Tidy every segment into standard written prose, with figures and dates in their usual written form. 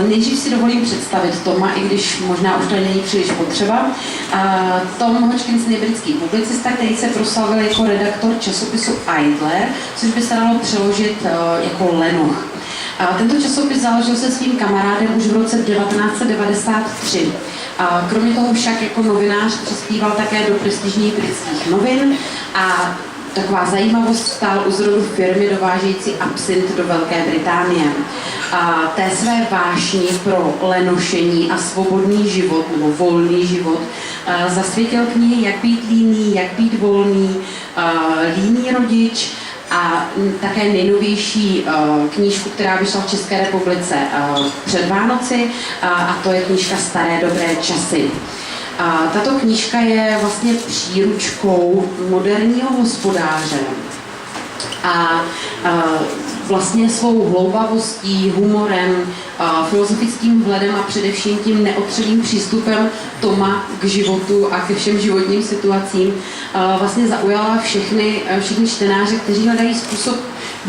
Nejdřív si dovolím představit Toma, i když možná už to není příliš potřeba. Tom Hodgkinson je britský publicista, který se proslavil jako redaktor časopisu Idler, což by se dalo přeložit jako lenoch. Tento časopis založil se svým kamarádem už v roce 1993. Kromě toho však jako novinář přispíval také do prestižních britských novin a taková zajímavost, stál u zrodu firmy dovážející absint do Velké Británie. Té své vášni pro lenošení a svobodný život nebo volný život zasvětil knihy Jak být líný, Jak být volný, Líný rodič a také nejnovější knížku, která vyšla v České republice před Vánoci, a to je knížka Staré dobré časy. Tato knížka je vlastně příručkou moderního hospodáře a vlastně svou hloubavostí, humorem, filozofickým vhledem a především tím neotřelým přístupem Toma k životu a ke všem životním situacím vlastně zaujala všichni čtenáře, kteří hledají způsob,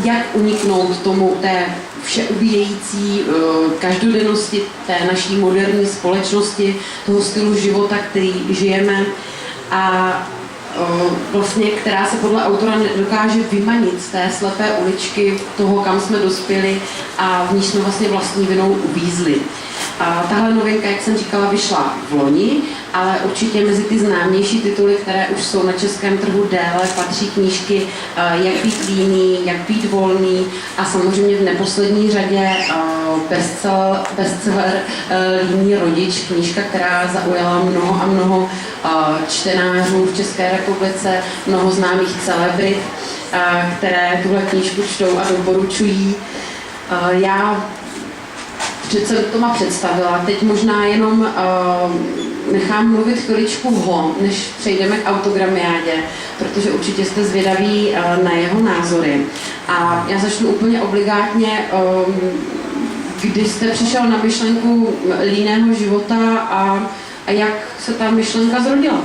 jak uniknout tomu té všeubíjející každodennosti té naší moderní společnosti, toho stylu života, který žijeme a vlastně, která se podle autora nedokáže vymanit z té slepé uličky toho, kam jsme dospěli a v níž jsme vlastně vlastní vinou uvízli. Tahle novinka, jak jsem říkala, vyšla v loni, ale určitě mezi ty známější tituly, které už jsou na českém trhu déle, patří knížky Jak být líný, Jak být volný a samozřejmě v neposlední řadě bestseller Líný rodič, knížka, která zaujala mnoho a mnoho čtenářů v České republice, mnoho známých celebrit, které tuhle knížku čtou a doporučují. Já přece Toma představila, teď možná jenom nechám mluvit chviličku ho, než přejdeme k autogramiádě, protože určitě jste zvědaví na jeho názory. A já začnu úplně obligátně, kdy jste přišel na myšlenku líného života a jak se ta myšlenka zrodila?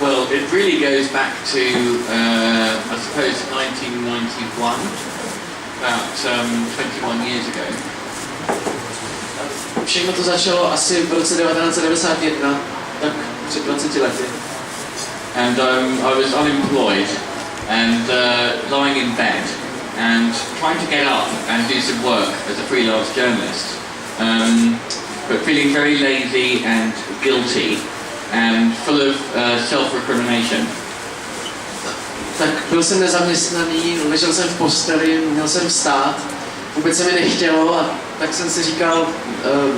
Well, it really goes back to, I suppose, 1991, about 21 years ago. Všechno to začalo asi v roce 1991, tak před 20 lety. And I was unemployed and lying in bed and trying to get up and do some work as a freelance journalist, but feeling very lazy and guilty and full of self-recrimination. Tak byl jsem nezaměstnaný, ležel jsem v posteli, měl jsem vstát, vůbec se mi nechtělo a tak jsem si říkal,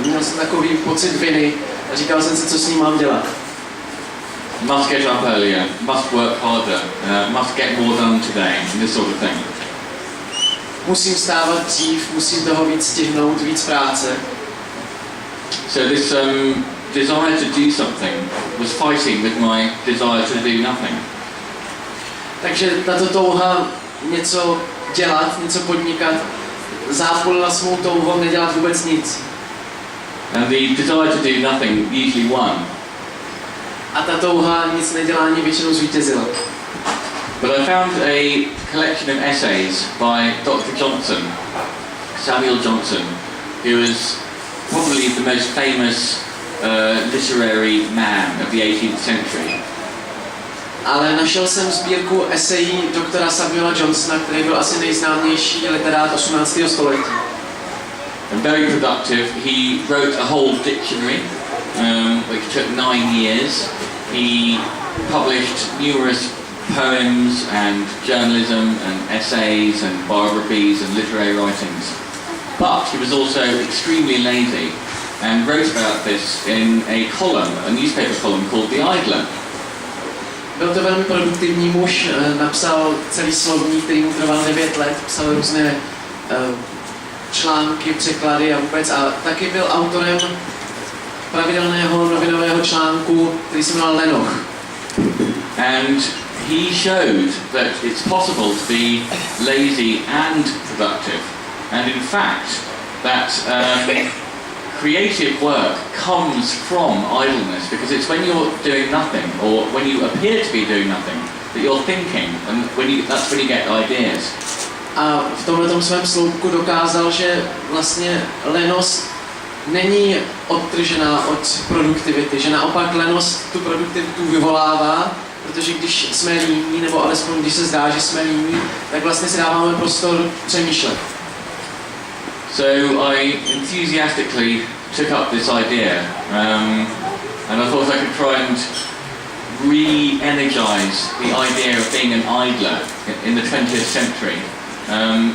měl jsem takový pocit viny a říkal jsem si, co s ním mám dělat. Must get up earlier, must work harder, must get more done today, this sort of thing. Musím vstávat dřív, musím toho víc stihnout, víc práce. So this desire to do something was fighting with my desire to do nothing. Takže tato touha něco dělat, něco podnikat, zápolila svou touhou nedělat vůbec nic. And the desire to do nothing usually won. A ta touha nic nedělání většinou zvítězila. But I found a collection of essays by Dr. Johnson, Samuel Johnson, who was probably the most famous literary man of the 18th century. Ale našel jsem sbírku esejí doktora Samuela Johnsona, který byl asi nejznámější literát 18. století. And very productive. He wrote a whole dictionary, which took 9 years. He published numerous poems and journalism and essays and biographies and literary writings. But he was also extremely lazy and wrote about this in a column, a newspaper column called The Idler. Byl to velmi produktivní muž, napsal celý slovník, který mu trval 9 let, psal různé články, překlady a vůbec. A taky byl autorem pravidelného novinového článku, který se jmenoval Lenoch. And he showed that it's possible to be lazy and productive. And in fact, that creative work comes from idleness, because it's when you're doing nothing, or when you appear to be doing nothing, that you're thinking, and that's when you get ideas. A v tomhletom svém sloupku dokázal, že vlastně lenost není odtržená od produktivity, že naopak lenost tu produktivitu vyvolává, protože když jsme líní, nebo alespoň když se zdá, že jsme líní, tak vlastně si dáváme prostor přemýšlet. So I enthusiastically took up this idea, and I thought I could try and re-energize the idea of being an idler in the 20th century.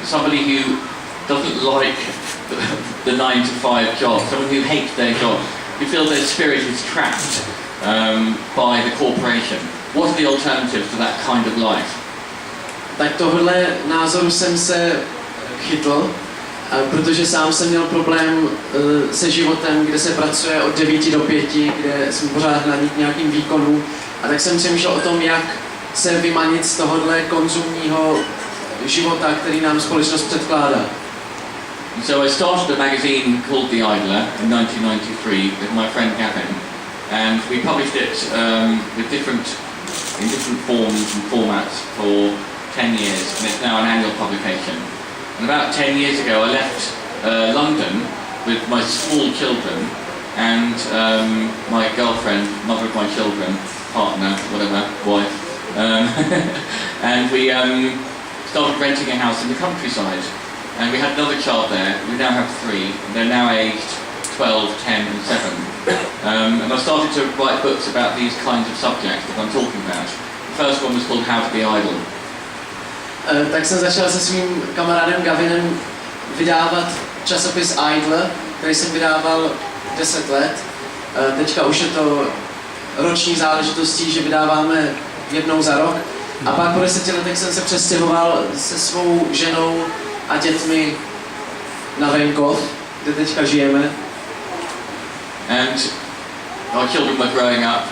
Somebody who doesn't like the 9 to 5 job, someone who hates their job, who feels their spirit is trapped by the corporation. What are the alternatives to that kind of life? Tak tohle názoru jsem se chytl, protože sám jsem měl problém se životem, kde se pracuje od 9 do 5, kde jsem pořád na nějakým výkonu. A tak jsem přemýšlel o tom, jak se vymanit z tohohle konzumního života, který nám společnost předkládá. So I started a magazine called The Idler in 1993 with my friend Gavin, and we published it in different forms and formats for 10 years, and it's now an annual publication. And about 10 years ago I left London with my small children and my girlfriend, mother of my children, partner, whatever, wife, and we started renting a house in the countryside. And we had another child there. We now have 3. They're now aged 12, 10 and 7. And I started to write books about these kinds of subjects that I'm talking about. The first one was called How to be Idle. Tak jsem začal se svým kamarádem Gavinem vydávat časopis Idle, který jsem vydával 10 let. Teďka už je to roční záležitostí, že vydáváme jednou za rok. A pak po 10 letech jsem se přestěhoval se svou ženou a dětmi na venkov, kde teďka žijeme. And our children were growing up.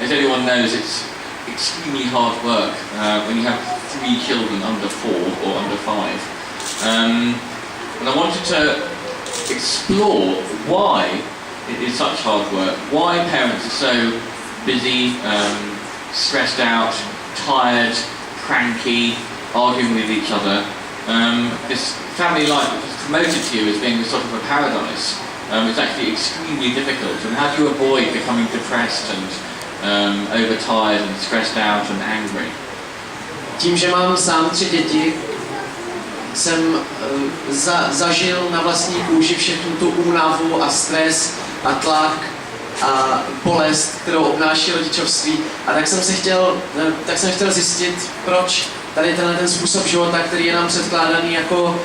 As anyone knows, it's extremely hard work when you have 3 children under 4 or under 5. And I wanted to explore why it is such hard work, why parents are so busy, stressed out, tired, cranky, arguing with each other. This family life which is promoted to you as being sort of a paradise is actually extremely difficult. And how do you avoid becoming depressed and overtired and stressed out and angry? Tím, že mám sám 3 děti, jsem zažil na vlastní kůži všechnu tu únavu a stres a tlak a bolest, kterou obnáší rodičovství. A tak jsem chtěl zjistit, proč tady ten způsob života, který je nám předkládaný jako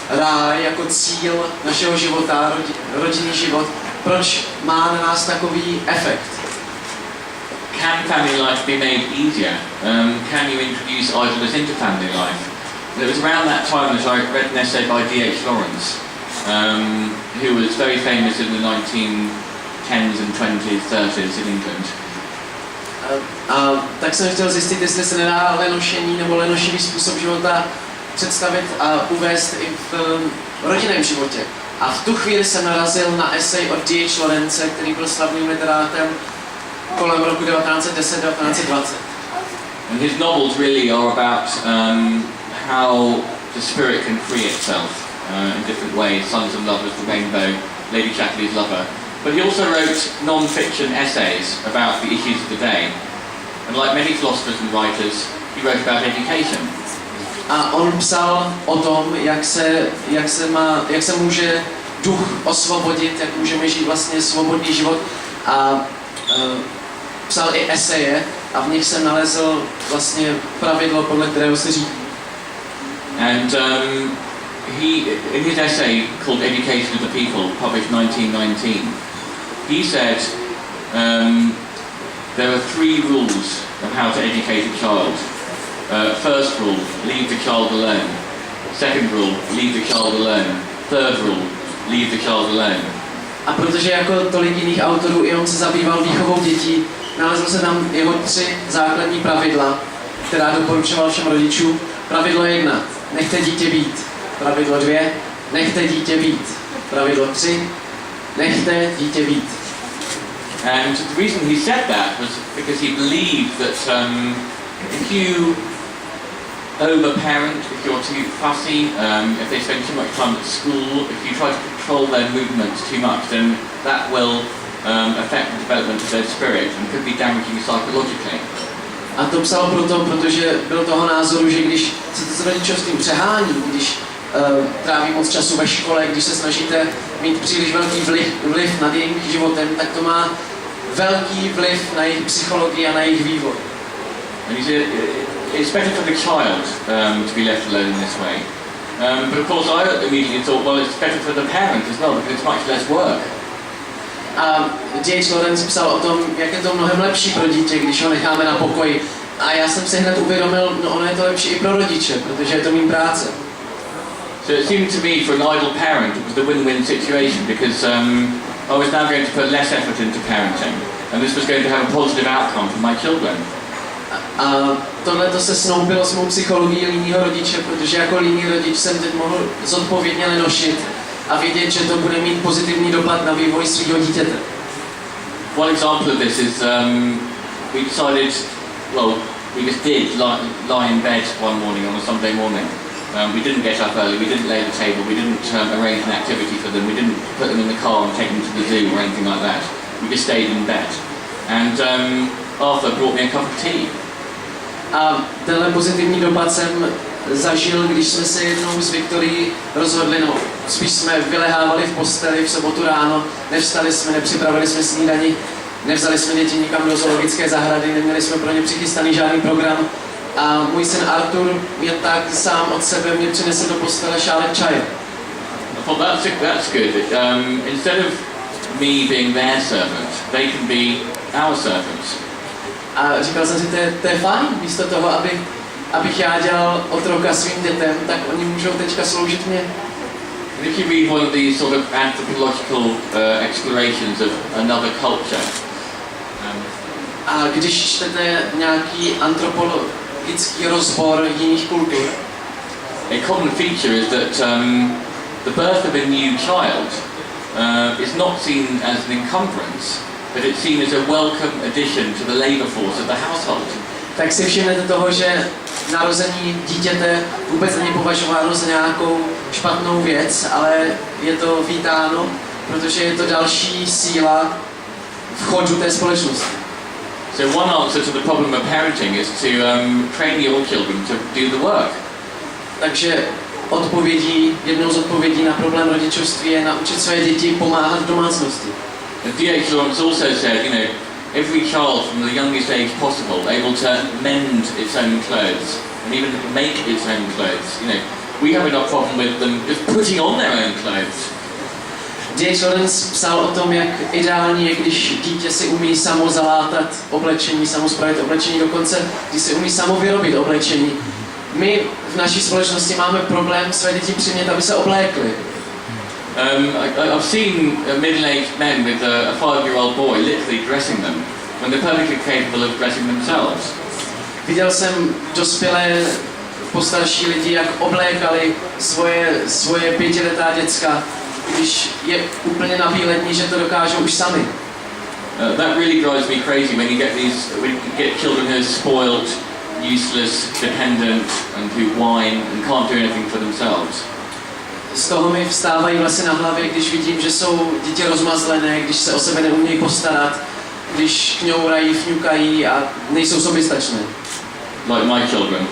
ráj, jako cíl našeho života, rodinný život, proč má na nás takový efekt. Can family life be made easier? Can you introduce idleness into family life? It was around that time that I read an essay by D.H. Lawrence, who was very famous in the 1910s and 20s, 30s in England. A tak jsem chtěl zjistit, jestli se nedá lenošení nebo lenošivý způsob života představit a uvést i v rodinném životě. A v tu chvíli jsem narazil na esej od D.H. Lawrence, který byl slavným literátem kolem roku 1910-1920. And his novels really are about how the spirit can free itself in different ways. Sons and Lovers, The Rainbow, Lady Chatterley's Lover. But he also wrote non-fiction essays about the issues of the day. And like many philosophers and writers, he wrote about education. A on psal o tom, jak se může duch osvobodit, jak můžeme žít vlastně svobodný život. A psal i eseje a v nich jsem nalezl vlastně pravidlo, podle kterého se řídí. And he, in his essay called Education of the People, published 1919, he said there are 3 rules of how to educate a child. First rule, leave the child alone. Second rule, leave the child alone. Third rule, leave the child alone. A protože jako tolik jiných autorů i on se zabýval výchovou dětí, nalezl se tam jeho 3 základní pravidla, která doporučoval všem rodičům. Pravidlo 1, nechte dítě být. Pravidlo 2, nechte dítě být. Pravidlo 3, nechte dítě být. And the reason he said that was because he believed that if you overparent, if you're too fussy, if they spend too much time at school, if you try to control their movements too much, then that will affect the development of their spirit and could be damaging psychologically. A to psal proto, protože byl toho názoru, že když se to s rodičovstvím přehání, když tráví moc času ve škole, když se snažíte mít příliš velký vliv nad jejím životem, tak to má velký vliv na jejich psychologii a na jejich vývoj. And he said it's better for the child to be left alone in this way. But of course I immediately thought, well, it's better for the parent as well because it's much less work. A D.H. Lawrence psal o tom, jak je to mnohem lepší pro dítě, když ho necháme na pokoji. A já jsem si hned uvědomil, no ono je to lepší i pro rodiče, protože je to méně práce. So it seemed to me for an idle parent it was the win-win situation because I was now going to put less effort into parenting and this was going to have a positive outcome for my children. A tohle to se snoubilo s mou psychologií línního rodiče, protože jako líný rodič jsem teď mohl zodpovědně lenošit a vědět, že to bude mít pozitivní dopad na vývoj svého dítěte. One example of this is we decided, well, we just did lie in bed one morning on a Sunday morning. We didn't get up early, we didn't lay the table, we didn't arrange an activity for them, we didn't put them in the car and take them to the zoo or anything like that. We just stayed in bed. And Arthur brought me a cup of tea. A tenhle pozitivní dopad jsem zažil, když jsme se jednou s Viktorií rozhodli, no spíš jsme vylehávali v posteli v sobotu ráno, nevstali jsme, nepřipravili jsme snídani, nevzali jsme děti nikam do zoologické zahrady, neměli jsme pro ně přichystaný žádný program a můj syn Artur jen tak sám od sebe mě přinesl do postele šálek čaje. Well, that's good. Instead of me being their servant, they can be our servants. A říkal jsem si, to je fajn, místo toho, abych já dělal otroka svým dětem, tak oni můžou teďka sloužit mě. And if you read one of these sort of anthropological explorations of another culture, a když čtete nějaký antropologický rozbor jiných kultur, a common feature is that the birth of a new child is not seen as an encumbrance, but it's seen as a welcome addition to the labour force of the household. Tak si všimnete toho, že narození dítěte vůbec není považováno za nějakou špatnou věc, ale je to vítáno, protože je to další síla v chodu té společnosti. So one answer to the problem of parenting is to train your children to do the work. Takže jednou z odpovědí na problém rodičovství je naučit své děti pomáhat v domácnosti. D.H. Lawrence also said, you know, every child from the youngest age possible able to mend its own clothes and even make its own clothes. You know, we have enough problem with them just putting on their own clothes. D.H. Lawrence psal o tom, jak ideální je, když dítě si umí samo zalátat oblečení, samo spravit oblečení, dokonce když si umí samo vyrobit oblečení. My v naší společnosti máme problém své děti přimět, aby se oblékli. I've seen middle-aged men with a 5-year-old boy literally dressing them when they're perfectly capable of dressing themselves. Viděl jsem dospělé postarší lidi, jak oblékali svoje 5letá děcka, když je úplně nabílední, že to dokážou už sami. That really drives me crazy when you get children who are spoiled, useless, dependent, and who whine and can't do anything for themselves. Z toho mi vstávají vlasy na hlavě, když vidím, že jsou děti rozmazlené, když se o sebe neumějí postarat, když kňourají, fňukají a nejsou soběstačné. Like my children.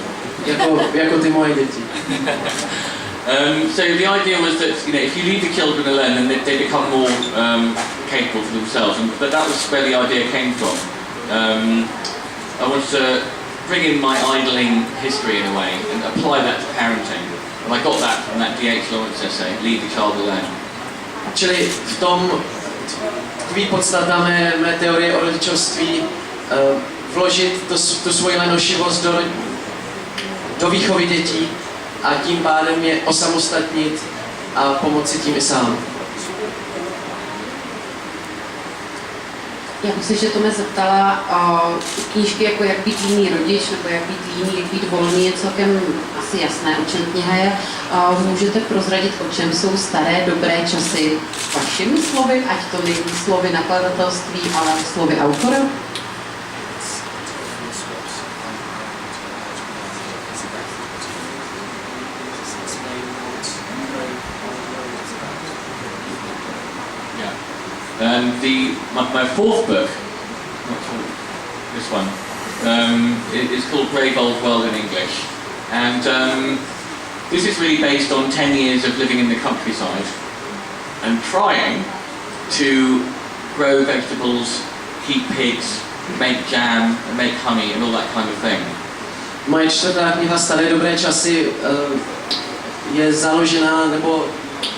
Jako ty moje děti. So the idea was that, you know, if you leave the children alone, then they become more capable for themselves. But that was where the idea came from. I wanted to bring in my idling history in a way and apply that to parenting. And I got that from that D.H. Lawrence essay, Leave the Child Alone. Čili v tom tkví podstata mé teorie o rodičovství, vložit tu svoji lenošivost do výchovy dětí a tím pádem je osamostatnit a pomoci tím i sám. Já bych se ještě Tome zeptala, knížky jako Jak být jiný rodič nebo Jak být jiný, Jak být volný je celkem asi jasné, o čem kniha je. Můžete prozradit, o čem jsou staré dobré časy vašimi slovy, ať to není slovy nakladatelství, ale slovy autora? And my fourth book, this one, is called Brave Old World in English. And this is really based on 10 years of living in the countryside and trying to grow vegetables, keep pigs, make jam, and make honey and all that kind of thing. Moje čtvrtá kniha Staré dobré časy je založená nebo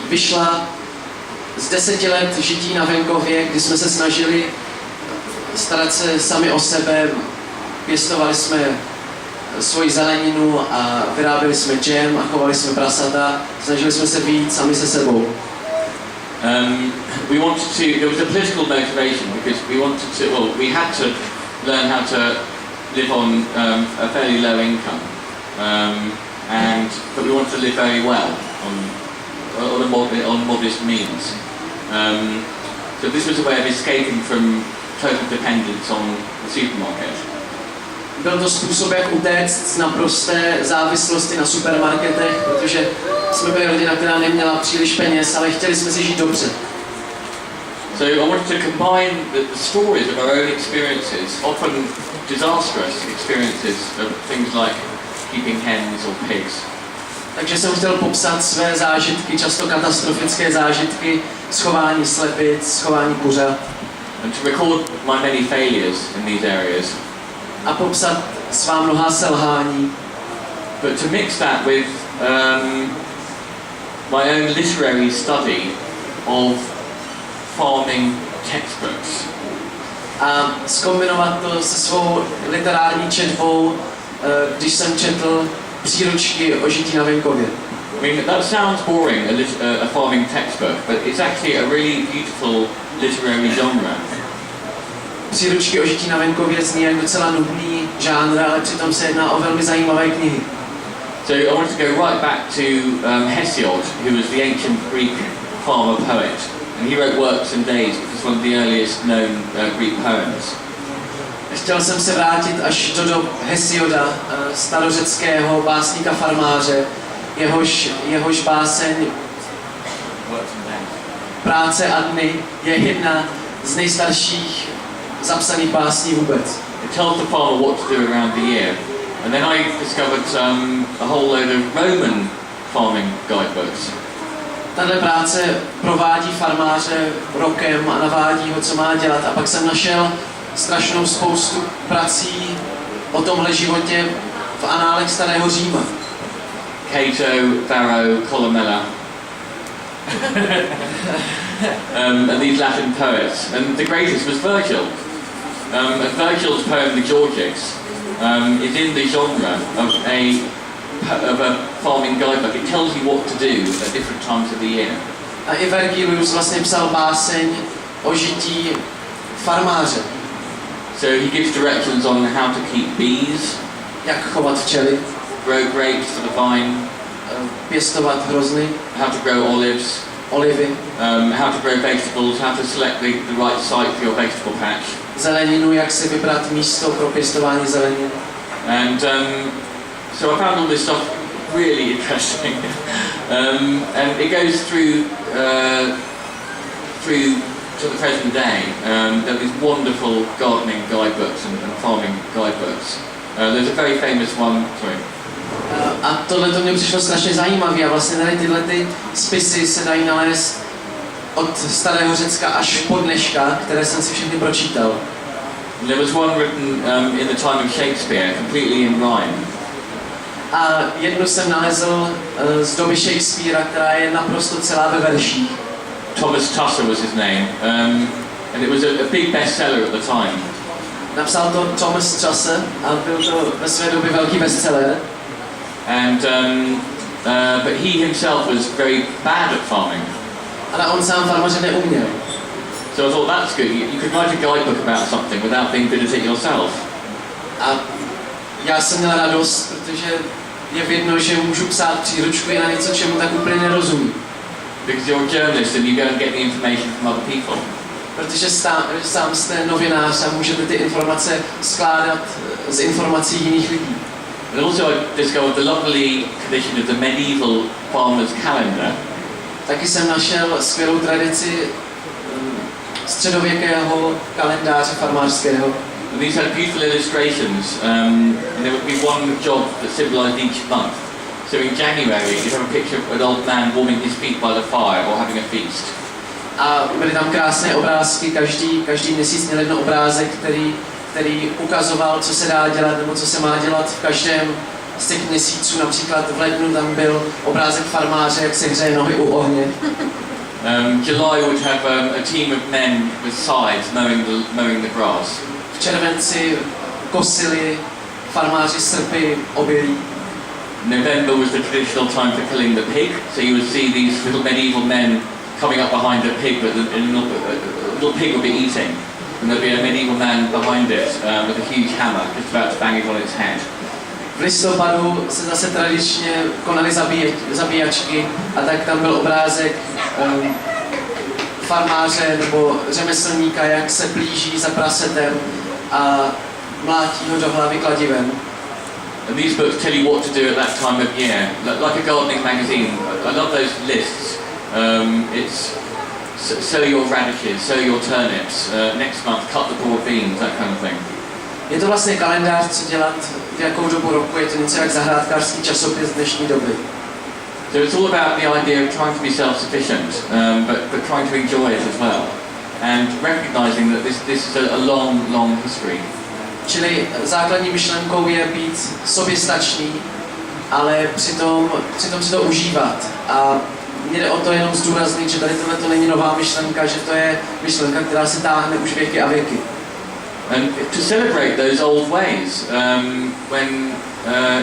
vyšla z 10 let žití na venkově, kdy jsme se snažili starat se sami o sebe, pěstovali jsme svoji zeleninu a vyráběli jsme džem a chovali jsme prasata, snažili jsme se být sami se sebou. We wanted to, there was a political motivation because we had to learn how to live on a fairly low income, but we wanted to live very well on modest means. So this was a way of escaping from total dependence on the supermarket. Byl to způsob, jak utéct z naprosté závislosti na supermarketech, protože jsme byli rodina, která neměla příliš peněz, ale chtěli jsme si žít dobře. So I wanted to combine the stories of our own experiences, often disastrous experiences of things like keeping hens or pigs. Takže jsem chtěl popsat své zážitky, často katastrofické zážitky, schování slepic, schování kuřat. And to record my many failures in these areas. A popsat svá mnohá selhání. But to mix that with my own literary study of farming textbooks. A zkombinovat to se svou literární četbou, když jsem četl příručky o žití na venkově. I mean, that sounds boring, a farming textbook, but it's actually a really beautiful literary genre. Příručky o žití na venkově zní jak docela nudný žánr, ale přitom se jedná o velmi zajímavé knihy. So I wanted to go right back to Hesiod, who was the ancient Greek farmer poet, and he wrote Works and Days, which is one of the earliest known Greek poems. Chtěl jsem se vrátit až do dob Hesioda, starořeckého básníka farmáře, jehož báseň Práce a dny je jedna z nejstarších zapsaných básní vůbec. It tells the farmer what to do around the year. And then I discovered a whole load of Roman farming guidebooks. Tahle práce provádí farmáře rokem a navádí ho, co má dělat. A pak jsem našel strašnou spoustu prací o tomhle životě v análech Starého Říma. Cato, Varro, Columella. And these Latin poets. And the greatest was Virgil. And Virgil's poem, The Georgics, is in the genre of a farming guidebook. It tells you what to do at different times of the year. A i Vergilius vlastně psal báseň o žití farmáře. So he gives directions on how to keep bees, jak chovat včely, grow grapes for the vine, pěstovat hrozny, how to grow olives, olivy, how to grow vegetables, how to select the right site for your vegetable patch. Zeleninu, jak si vybrat místo pro pěstování zeleniny. And so I found all this stuff really interesting. And it goes through to the present day. There are these wonderful gardening guidebooks and farming guidebooks. There's a very famous one, sorry. A tohle to mě přišlo strašně zajímavé a vlastně tyhle ty spisy se dají nalézt od starého Řecka až po dneška, které jsem si všechny pročítal. There was one written in the time of Shakespeare, completely in rhyme. A jednu jsem nalezl z doby Shakespearea, která je naprosto celá ve verších. Thomas Tusser was his name, and it was a big bestseller at the time. Napsal to Thomas Tusser a byl to ve své době velký bestseller. And but he himself was very bad at farming. Ale on sám farmaře neuměl. So I thought that's good. You could write a guidebook about something without being good at it yourself. A já jsem měl radost, protože je vidno, že můžu psát příručku na něco, čemu tak úplně nerozumím. Because you're a journalist and you go and get the information from other people. Protože sám jste novinář a můžete ty informace skládat z informací jiných lidí. And also I discovered the lovely tradition of the medieval farmer's calendar. Taky jsem našel skvělou tradici středověkého kalendáře farmářského. And these had beautiful illustrations, and there would be one job that symbolised each month. So in January, you'd have a picture of an old man warming his feet by the fire or having a feast. A byly tam krásné obrázky, každý měsíc měl jeden obrázek, který ukazoval, co se dá dělat nebo co se má dělat v každém z těch měsíců. Například v lednu tam byl obrázek farmáře, jak se hřeje nohy u ohně. July would have a team of men with scythes mowing the grass. V červenci kosili farmáři srpy obilí. November was the traditional time for killing the pig, so you would see these little medieval men coming up behind a pig that a little pig would be eating, and there'd be a medieval man behind it with a huge hammer, just about to bang it on its head. V listopadu se zase tradičně konaly zabíjačky a tak tam byl obrázek farmáře nebo řemeslníka, jak se plíží za prasetem a mlátí ho do hlavy kladivem. And these books tell you what to do at that time of year, like a gardening magazine. I love those lists. It's sow your radishes, sow your turnips, next month cut the broad beans, that kind of thing. Je to vlastně kalendář, co dělat v jakou dobu roku, je to něco jak zahrádkářský časopis dnešní doby. So it's all about the idea of trying to be self-sufficient, but trying to enjoy it as well, and recognizing that this is a long history. Čili základní myšlenkou je být soběstačný, ale přitom si to užívat. A mně jde o to jenom zdůraznit, že tady tohle to není nová myšlenka, že to je myšlenka, která se táhne už věky a věky. And to celebrate those old ways, when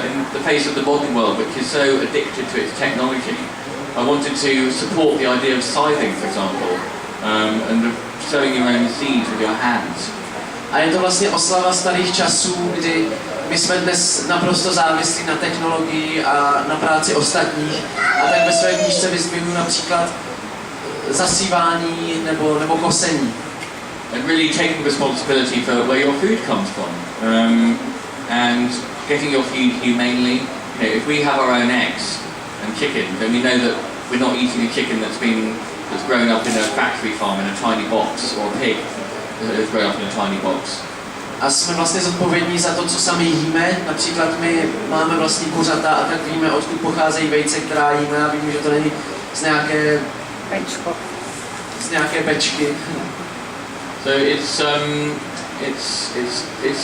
in the face of the modern world, which is so addicted to its technology, I wanted to support the idea of scything, for example, and of sowing your own seeds with your hands. A je to vlastně oslava starých časů, kdy my jsme dnes naprosto závislí na technologii a na práci ostatních. A tak ve své knížce vyzdvihuji například zasívání nebo kosení. And really taking responsibility for where your food comes from, and getting your food humanely. You know, if we have our own eggs and chickens, then we know that we're not eating a chicken that's grown up in a factory farm in a tiny box, or a pig that's grown up in a tiny box. A jsme vlastně zodpovědní za to, co sami jíme. Například my máme vlastní kuřata a tak víme, odkud pocházejí vejce, která jíme, a víme, že to není z nějaké bečky. So it's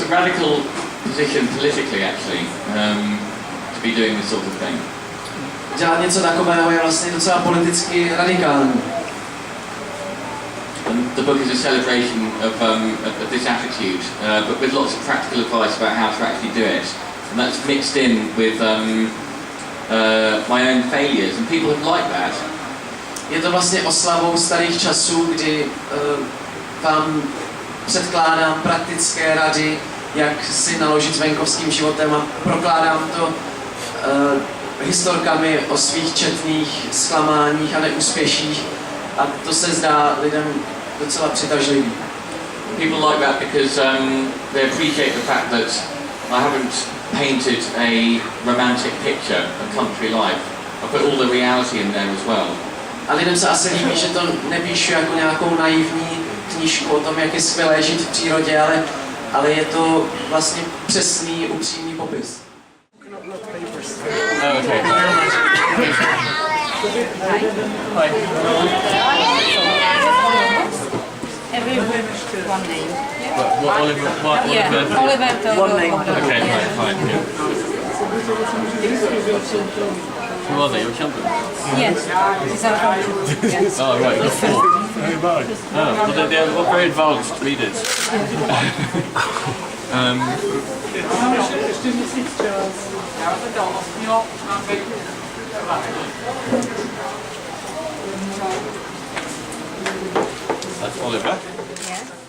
a radical position politically, actually, to be doing this sort of thing. Dělat něco takového je vlastně docela politicky radikální. And the book is a celebration of this attitude, but with lots of practical advice about how to actually do it. And that's mixed in with my own failures, and people have liked that. Je to vlastně oslavou starých časů, kdy vám předkládám praktické rady, jak si naložit s venkovským životem, a prokládám to historkami o svých četných zklamáních a neúspěších, a to se zdá lidem docela přitažlivý. People like that because they appreciate the fact that I haven't painted a romantic picture of country life. I put all the reality in there as well. A lidem se asi líbí, že to nepíšu jako nějakou naivní knížku o tom, jak je skvělé žít v přírodě, ale je to vlastně přesný, upřímný popis. Oh, okay. Hi. Everyone one name. What Oliver? Yeah, Oliver. One name. Okay, fine. Yeah. Who are they? Your children? Yes, these are yes. Oh, right. You've got four. Oh, well, they're very advanced readers. That's Oliver. Yeah.